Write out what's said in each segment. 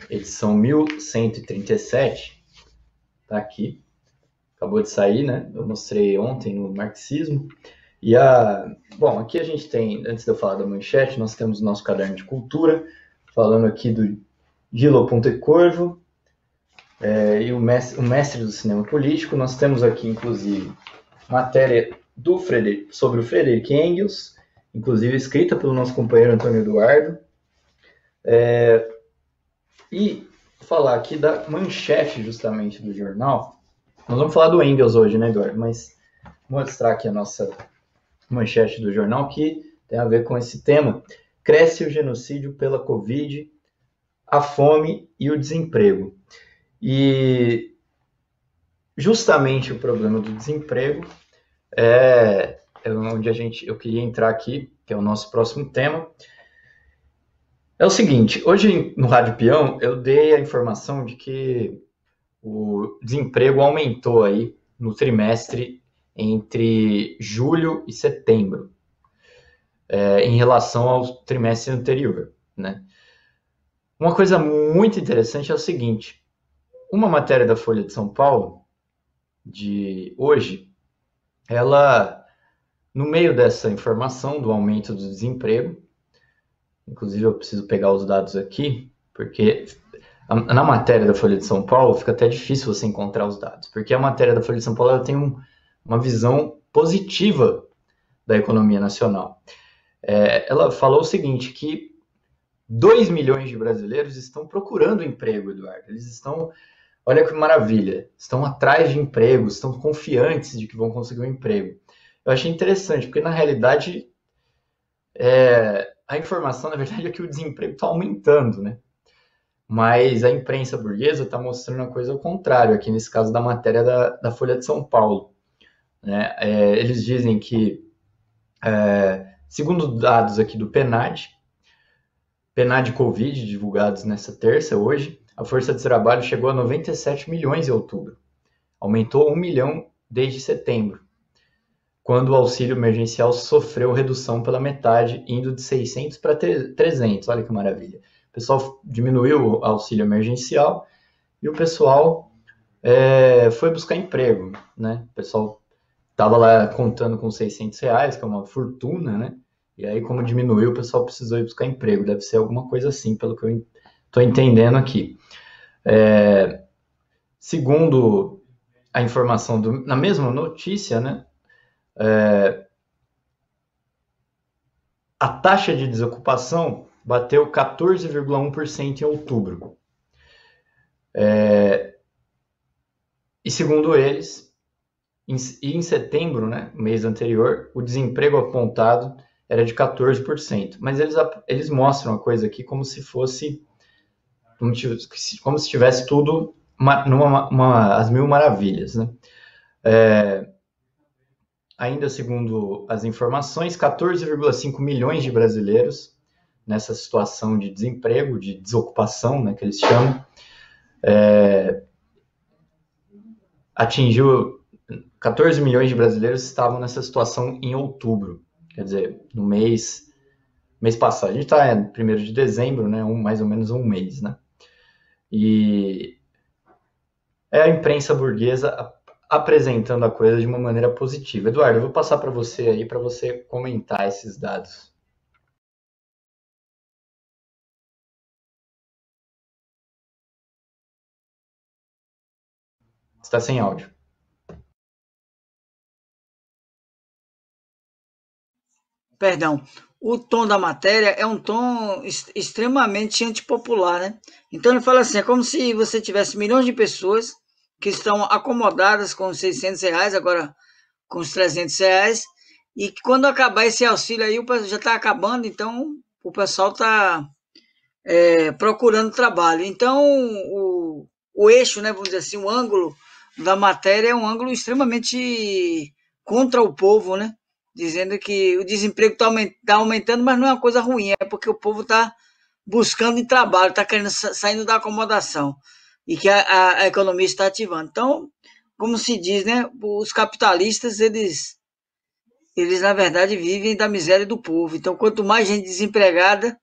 edição 1137, tá aqui, acabou de sair, né? Eu mostrei ontem no Marxismo. Bom, aqui a gente tem, antes de eu falar da manchete, nós temos o nosso caderno de cultura, falando aqui do Gilo Pontecorvo, e o mestre do cinema político. Nós temos aqui, inclusive, matéria sobre o Friedrich Engels, inclusive escrita pelo nosso companheiro Antônio Eduardo. E falar aqui da manchete, justamente, do jornal. Nós vamos falar do Engels hoje, né, Eduardo? Mas mostrar aqui a nossa manchete do jornal, que tem a ver com esse tema. Cresce o genocídio pela Covid, a fome e o desemprego. E justamente o problema do desemprego é onde eu queria entrar aqui, que é o nosso próximo tema. É o seguinte, hoje no Rádio Peão eu dei a informação de que o desemprego aumentou aí no trimestre entre julho e setembro, em relação ao trimestre anterior, né? Uma coisa muito interessante é o seguinte, uma matéria da Folha de São Paulo, de hoje, ela, no meio dessa informação do aumento do desemprego, inclusive eu preciso pegar os dados aqui, porque na matéria da Folha de São Paulo fica até difícil você encontrar os dados, porque a matéria da Folha de São Paulo ela tem uma visão positiva da economia nacional. Ela falou o seguinte, que 2 milhões de brasileiros estão procurando emprego, Eduardo. Eles estão, olha que maravilha, estão atrás de emprego, estão confiantes de que vão conseguir um emprego. Eu achei interessante, porque na realidade a informação, na verdade, é que o desemprego está aumentando, né? Mas a imprensa burguesa está mostrando a coisa ao contrário, aqui nesse caso da matéria da Folha de São Paulo. Né? Eles dizem que, segundo dados aqui do PNAD Covid, divulgados nessa terça, hoje, a força de trabalho chegou a 97 milhões em outubro. Aumentou 1 milhão desde setembro, quando o auxílio emergencial sofreu redução pela metade, indo de 600 para 300. Olha que maravilha. O pessoal diminuiu o auxílio emergencial e o pessoal foi buscar emprego, né? O pessoal estava lá contando com R$ 600, que é uma fortuna, né? E aí, como diminuiu, o pessoal precisou ir buscar emprego. Deve ser alguma coisa assim, pelo que eu estou entendendo aqui. Segundo a informação na mesma notícia, né? A taxa de desocupação bateu 14,1% em outubro. E segundo eles, em setembro, né, mês anterior, o desemprego apontado era de 14%. Mas eles mostram a coisa aqui como se fosse, como se tivesse tudo as mil maravilhas, né? Ainda segundo as informações, 14,5 milhões de brasileiros nessa situação de desemprego, de desocupação, né, que eles chamam, atingiu 14 milhões de brasileiros estavam nessa situação em outubro, quer dizer, no mês passado. A gente está em 1º de dezembro, né, mais ou menos um mês, né? E é a imprensa burguesa apresentando a coisa de uma maneira positiva. Eduardo, eu vou passar para você aí, para você comentar esses dados. Está sem áudio. Perdão, o tom da matéria é um tom extremamente antipopular, né? Então ele fala assim, é como se você tivesse milhões de pessoas que estão acomodadas com os R$ 600, agora com os R$ 300, e que quando acabar esse auxílio aí, já está acabando, então o pessoal está procurando trabalho. Então o eixo, né, vamos dizer assim, o ângulo da matéria é um ângulo extremamente contra o povo, né? Dizendo que o desemprego está aumentando, mas não é uma coisa ruim, é porque o povo está buscando trabalho, está querendo saindo da acomodação e que a economia está ativando. Então, como se diz, né, os capitalistas, eles na verdade vivem da miséria do povo. Então, quanto mais gente desempregada,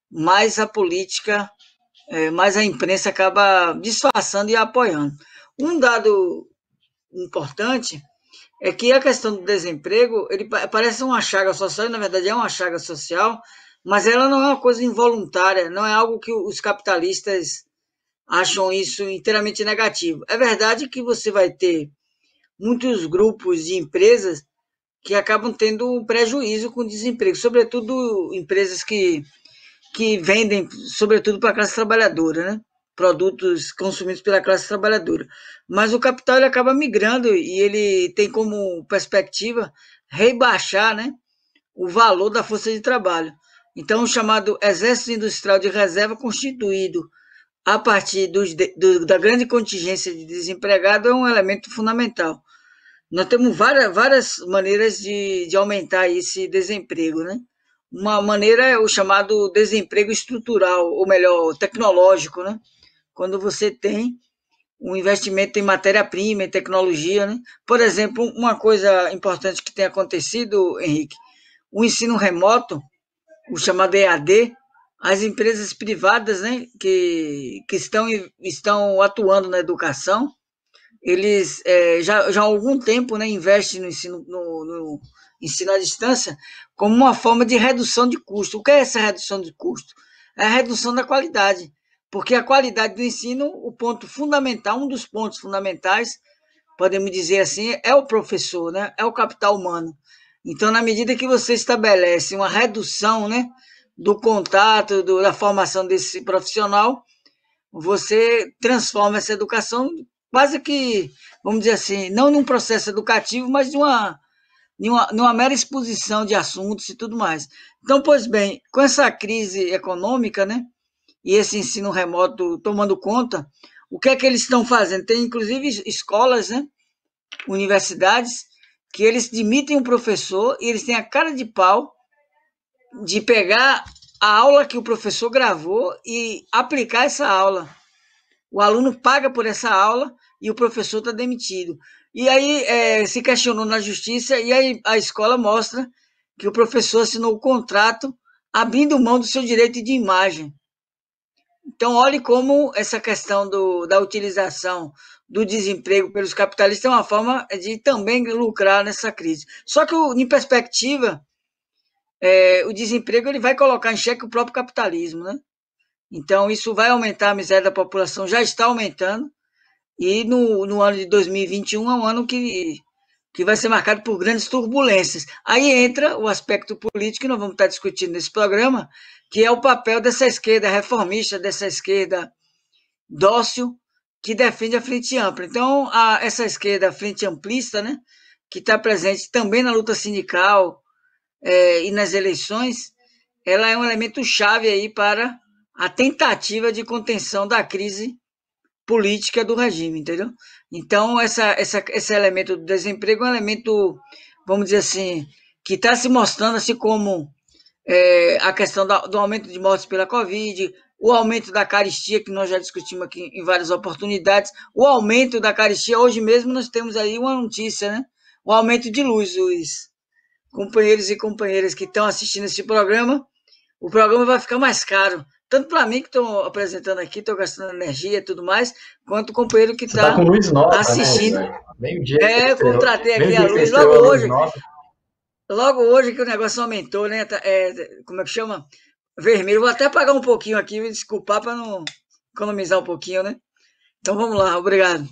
mais a política mas a imprensa acaba disfarçando e apoiando. Um dado importante é que a questão do desemprego, ele parece uma chaga social, e na verdade é uma chaga social, mas ela não é uma coisa involuntária, não é algo que os capitalistas acham isso inteiramente negativo. É verdade que você vai ter muitos grupos de empresas que acabam tendo um prejuízo com o desemprego, sobretudo empresas que vendem, sobretudo para a classe trabalhadora, né? Produtos consumidos pela classe trabalhadora. Mas o capital ele acaba migrando e ele tem como perspectiva rebaixar, né, o valor da força de trabalho. Então, o chamado Exército Industrial de Reserva, constituído a partir da grande contingência de desempregado, é um elemento fundamental. Nós temos várias maneiras de aumentar esse desemprego, né? Uma maneira é o chamado desemprego estrutural, ou melhor, tecnológico, né? Quando você tem um investimento em matéria-prima, em tecnologia, né? Por exemplo, uma coisa importante que tem acontecido, Henrique, o ensino remoto, o chamado EAD, as empresas privadas, né, que estão atuando na educação, eles já há algum tempo, né, investem no ensino à distância como uma forma de redução de custo. O que é essa redução de custo? É a redução da qualidade, porque a qualidade do ensino, o ponto fundamental, um dos pontos fundamentais, podemos dizer assim, é o professor, né, é o capital humano. Então, na medida que você estabelece uma redução, né, do contato, da formação desse profissional, você transforma essa educação quase que, vamos dizer assim, não num processo educativo, mas numa mera exposição de assuntos e tudo mais. Então, pois bem, com essa crise econômica, né, e esse ensino remoto tomando conta, o que é que eles estão fazendo? Tem, inclusive, escolas, né, universidades, que eles demitem um professor e eles têm a cara de pau de pegar a aula que o professor gravou e aplicar essa aula. O aluno paga por essa aula e o professor está demitido. E aí se questionou na justiça e aí a escola mostra que o professor assinou o contrato abrindo mão do seu direito de imagem. Então, olhe como essa questão da utilização do desemprego pelos capitalistas é uma forma de também lucrar nessa crise. Só que, em perspectiva, o desemprego ele vai colocar em xeque o próprio capitalismo, né? Então, isso vai aumentar a miséria da população, já está aumentando, e no ano de 2021 é um ano que vai ser marcado por grandes turbulências. Aí entra o aspecto político que nós vamos estar discutindo nesse programa, que é o papel dessa esquerda reformista, dessa esquerda dócil, que defende a frente ampla. Então, essa esquerda frente amplista, né, que está presente também na luta sindical e nas eleições, ela é um elemento chave aí para a tentativa de contenção da crise política do regime, entendeu? Então, esse elemento do desemprego é um elemento, vamos dizer assim, que está se mostrando assim como a questão do aumento de mortes pela Covid, o aumento da caristia, que nós já discutimos aqui em várias oportunidades, o aumento da caristia, hoje mesmo nós temos aí uma notícia, né? O aumento de luz, os companheiros e companheiras que estão assistindo esse programa, o programa vai ficar mais caro, tanto para mim que estou apresentando aqui, estou gastando energia e tudo mais, quanto o companheiro que Você está está com luz nova, né, assistindo. Eduardo? Meio-dia que você estreou, Contratei aqui a meio-dia que você luz estreou a luz nova. logo hoje que o negócio aumentou, né? Como é que chama? Vermelho. Vou até apagar um pouquinho aqui, me desculpar para não economizar um pouquinho, né? Então vamos lá, obrigado.